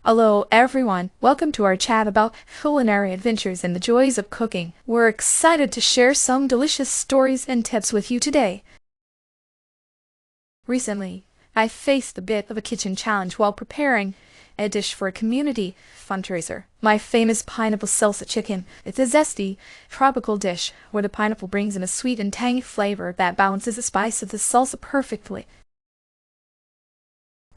Hello everyone, welcome to our chat about culinary adventures and the joys of cooking. We're excited to share some delicious stories and tips with you today. Recently, I faced a bit of a kitchen challenge while preparing a dish for a community fundraiser. My famous pineapple salsa chicken. It's a zesty, tropical dish where the pineapple brings in a sweet and tangy flavor that balances the spice of the salsa perfectly.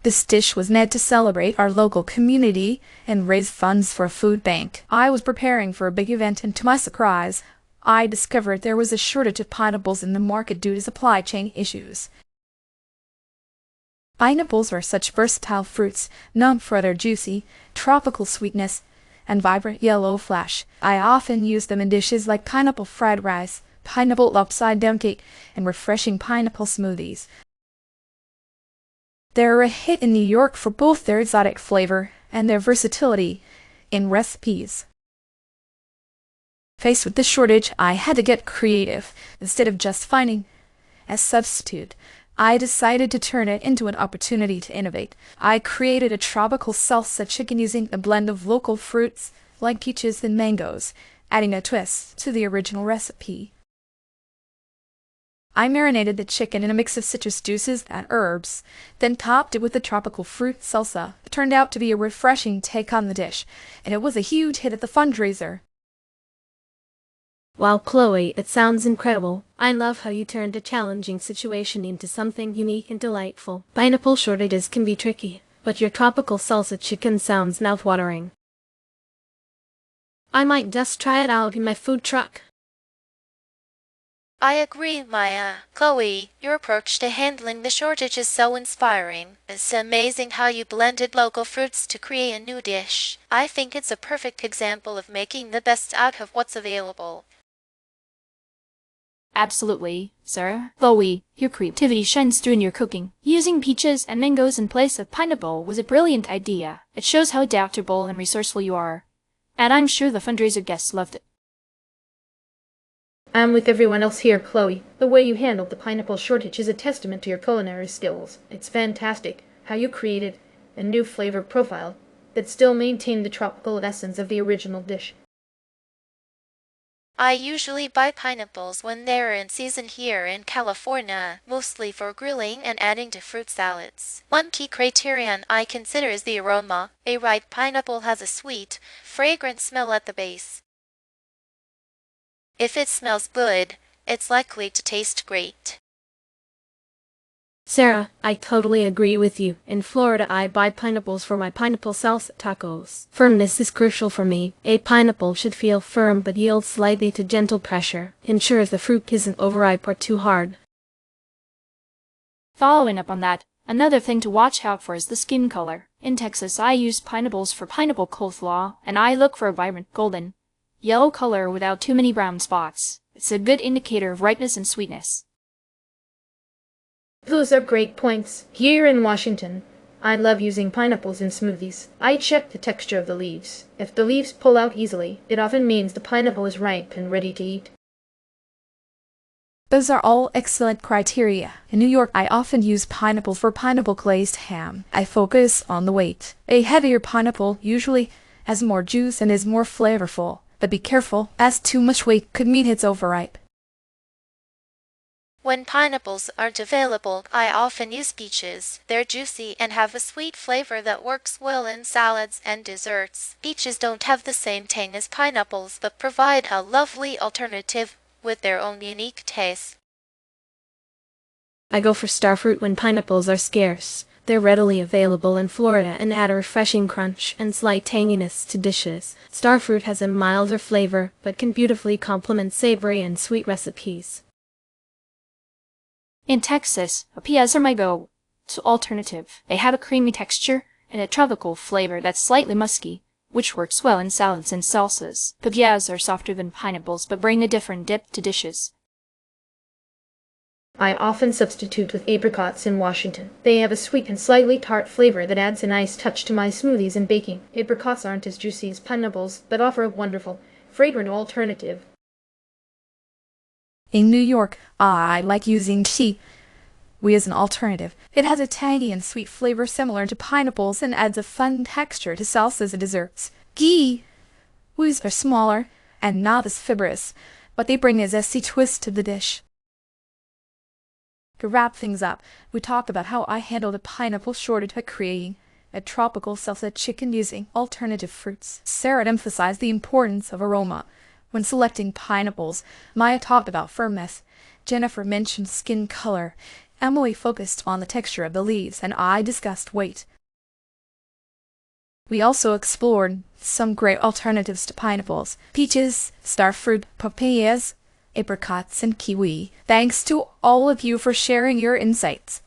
This dish was meant to celebrate our local community and raise funds for a food bank. I was preparing for a big event and to my surprise, I discovered there was a shortage of pineapples in the market due to supply chain issues. Pineapples are such versatile fruits, known for their juicy, tropical sweetness and vibrant yellow flesh. I often use them in dishes like pineapple fried rice, pineapple upside-down cake, and refreshing pineapple smoothies. They're a hit in New York for both their exotic flavor and their versatility in recipes. Faced with this shortage, I had to get creative. Instead of just finding a substitute, I decided to turn it into an opportunity to innovate. I created a tropical salsa chicken using a blend of local fruits like peaches and mangoes, adding a twist to the original recipe. I marinated the chicken in a mix of citrus juices and herbs, then topped it with the tropical fruit salsa. It turned out to be a refreshing take on the dish, and it was a huge hit at the fundraiser. Wow, Chloe, it sounds incredible. I love how you turned a challenging situation into something unique and delightful. Pineapple shortages can be tricky, but your tropical salsa chicken sounds mouth-watering. I might just try it out in my food truck. I agree, Maya. Chloe, your approach to handling the shortage is so inspiring. It's amazing how you blended local fruits to create a new dish. I think it's a perfect example of making the best out of what's available. Absolutely, Sarah. Chloe, your creativity shines through in your cooking. Using peaches and mangoes in place of pineapple was a brilliant idea. It shows how adaptable and resourceful you are. And I'm sure the fundraiser guests loved it. I'm with everyone else here, Chloe. The way you handled the pineapple shortage is a testament to your culinary skills. It's fantastic how you created a new flavor profile that still maintained the tropical essence of the original dish. I usually buy pineapples when they're in season here in California, mostly for grilling and adding to fruit salads. One key criterion I consider is the aroma. A ripe pineapple has a sweet, fragrant smell at the base. If it smells good, it's likely to taste great. Sarah, I totally agree with you. In Florida, I buy pineapples for my pineapple salsa tacos. Firmness is crucial for me. A pineapple should feel firm but yield slightly to gentle pressure. Ensures the fruit isn't overripe or too hard. Following up on that, another thing to watch out for is the skin color. In Texas, I use pineapples for pineapple coleslaw, and I look for a vibrant golden yellow color without too many brown spots. It's a good indicator of ripeness and sweetness. Those are great points. Here in Washington, I love using pineapples in smoothies. I check the texture of the leaves. If the leaves pull out easily, it often means the pineapple is ripe and ready to eat. Those are all excellent criteria. In New York, I often use pineapple for pineapple glazed ham. I focus on the weight. A heavier pineapple usually has more juice and is more flavorful. But be careful, as too much weight could mean it's overripe. When pineapples aren't available, I often use peaches. They're juicy and have a sweet flavor that works well in salads and desserts. Peaches don't have the same tang as pineapples, but provide a lovely alternative with their own unique taste. I go for starfruit when pineapples are scarce. They're readily available in Florida and add a refreshing crunch and slight tanginess to dishes. Starfruit has a milder flavor, but can beautifully complement savory and sweet recipes. In Texas, papayas are my go-to alternative. They have a creamy texture and a tropical flavor that's slightly musky, which works well in salads and salsas. Papayas are softer than pineapples, but bring a different dip to dishes. I often substitute with apricots in Washington. They have a sweet and slightly tart flavor that adds a nice touch to my smoothies and baking. Apricots aren't as juicy as pineapples, but offer a wonderful, fragrant alternative. In New York, I like using tea kiwi is an alternative. It has a tangy and sweet flavor similar to pineapples and adds a fun texture to salsas and desserts. Kiwis are smaller and not as fibrous, but they bring a zesty twist to the dish. To wrap things up, we talked about how I handled a pineapple shortage by creating a tropical salsa chicken using alternative fruits. Sarah emphasized the importance of aroma when selecting pineapples. Maya talked about firmness. Jennifer mentioned skin color. Emily focused on the texture of the leaves, and I discussed weight. We also explored some great alternatives to pineapples: peaches, starfruit, papayas, apricots, and kiwi. Thanks to all of you for sharing your insights.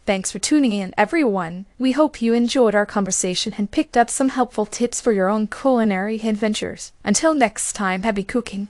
Thanks for tuning in, everyone. We hope you enjoyed our conversation and picked up some helpful tips for your own culinary adventures. Until next time, happy cooking!